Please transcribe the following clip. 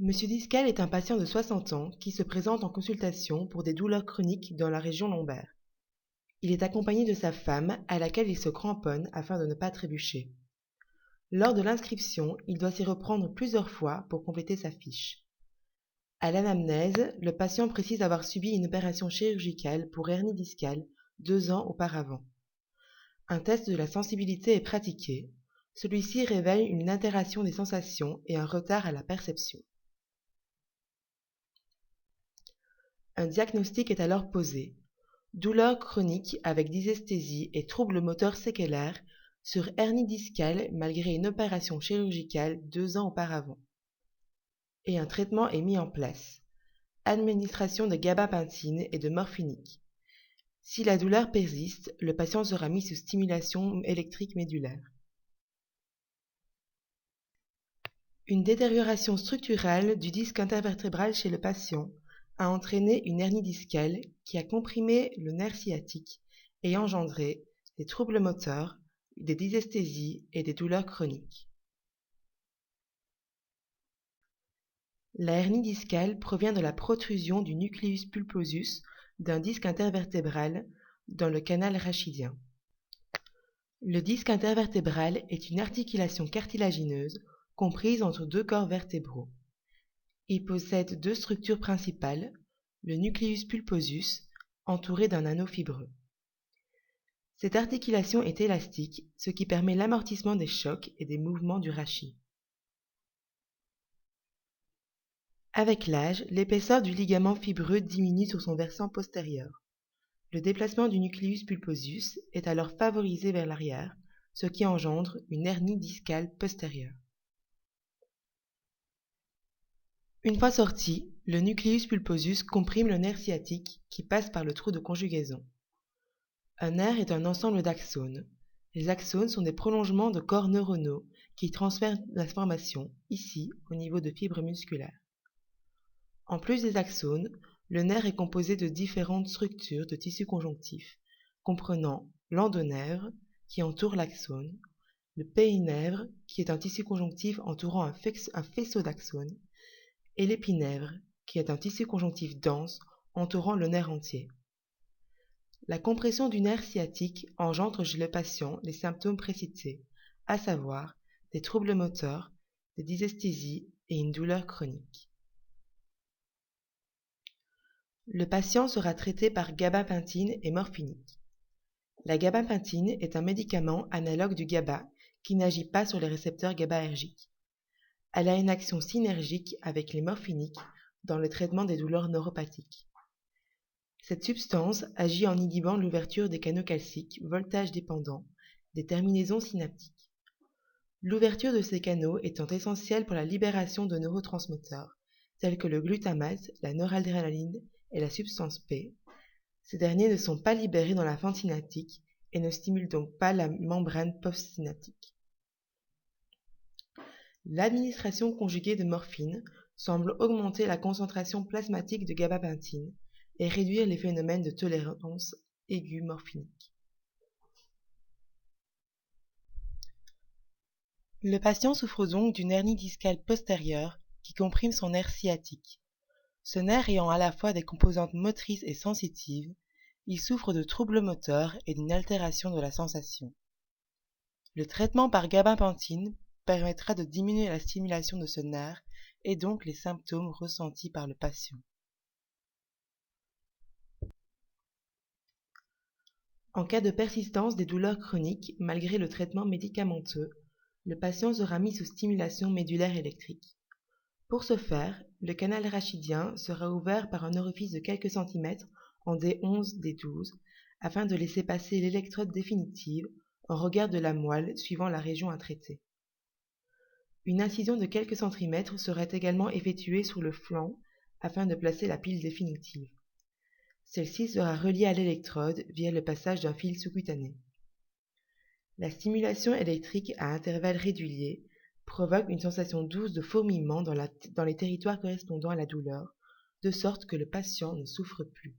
Monsieur Discal est un patient de 60 ans qui se présente en consultation pour des douleurs chroniques dans la région lombaire. Il est accompagné de sa femme à laquelle il se cramponne afin de ne pas trébucher. Lors de l'inscription, il doit s'y reprendre plusieurs fois pour compléter sa fiche. À l'anamnèse, le patient précise avoir subi une opération chirurgicale pour hernie discale 2 ans auparavant. Un test de la sensibilité est pratiqué. Celui-ci révèle une altération des sensations et un retard à la perception. Un diagnostic est alors posé. Douleur chronique avec dysesthésie et troubles moteurs séquelaires sur hernie discale malgré une opération chirurgicale 2 ans auparavant. Et un traitement est mis en place. Administration de gabapentine et de morphinique. Si la douleur persiste, le patient sera mis sous stimulation électrique médulaire. Une détérioration structurelle du disque intervertébral chez le patient a entraîné une hernie discale qui a comprimé le nerf sciatique et engendré des troubles moteurs, des dysesthésies et des douleurs chroniques. La hernie discale provient de la protrusion du nucleus pulposus d'un disque intervertébral dans le canal rachidien. Le disque intervertébral est une articulation cartilagineuse comprise entre deux corps vertébraux. Il possède deux structures principales, le nucleus pulposus, entouré d'un anneau fibreux. Cette articulation est élastique, ce qui permet l'amortissement des chocs et des mouvements du rachis. Avec l'âge, l'épaisseur du ligament fibreux diminue sur son versant postérieur. Le déplacement du nucleus pulposus est alors favorisé vers l'arrière, ce qui engendre une hernie discale postérieure. Une fois sorti, le nucleus pulposus comprime le nerf sciatique qui passe par le trou de conjugaison. Un nerf est un ensemble d'axones. Les axones sont des prolongements de corps neuronaux qui transfèrent l'information, ici, au niveau de fibres musculaires. En plus des axones, le nerf est composé de différentes structures de tissu conjonctif, comprenant l'endonèvre qui entoure l'axone, le périnèvre qui est un tissu conjonctif entourant un faisceau d'axones, et l'épinèvre, qui est un tissu conjonctif dense entourant le nerf entier. La compression du nerf sciatique engendre chez le patient les symptômes précités, à savoir des troubles moteurs, des dysesthésies et une douleur chronique. Le patient sera traité par gabapentine et morphinique. La gabapentine est un médicament analogue du GABA qui n'agit pas sur les récepteurs GABAergiques. Elle a une action synergique avec les morphiniques dans le traitement des douleurs neuropathiques. Cette substance agit en inhibant l'ouverture des canaux calciques voltage dépendants des terminaisons synaptiques. L'ouverture de ces canaux étant essentielle pour la libération de neurotransmetteurs tels que le glutamate, la noradrénaline et la substance P, ces derniers ne sont pas libérés dans la fente synaptique et ne stimulent donc pas la membrane postsynaptique. L'administration conjuguée de morphine semble augmenter la concentration plasmatique de gabapentine et réduire les phénomènes de tolérance aiguë morphinique. Le patient souffre donc d'une hernie discale postérieure qui comprime son nerf sciatique. Ce nerf ayant à la fois des composantes motrices et sensitives, il souffre de troubles moteurs et d'une altération de la sensation. Le traitement par gabapentine permettra de diminuer la stimulation de ce nerf et donc les symptômes ressentis par le patient. En cas de persistance des douleurs chroniques malgré le traitement médicamenteux, le patient sera mis sous stimulation médulaire électrique. Pour ce faire, le canal rachidien sera ouvert par un orifice de quelques centimètres en D11, D12, afin de laisser passer l'électrode définitive en regard de la moelle suivant la région à traiter. Une incision de quelques centimètres serait également effectuée sur le flanc afin de placer la pile définitive. Celle-ci sera reliée à l'électrode via le passage d'un fil sous-cutané. La stimulation électrique à intervalles réguliers provoque une sensation douce de fourmillement dans les territoires correspondant à la douleur, de sorte que le patient ne souffre plus.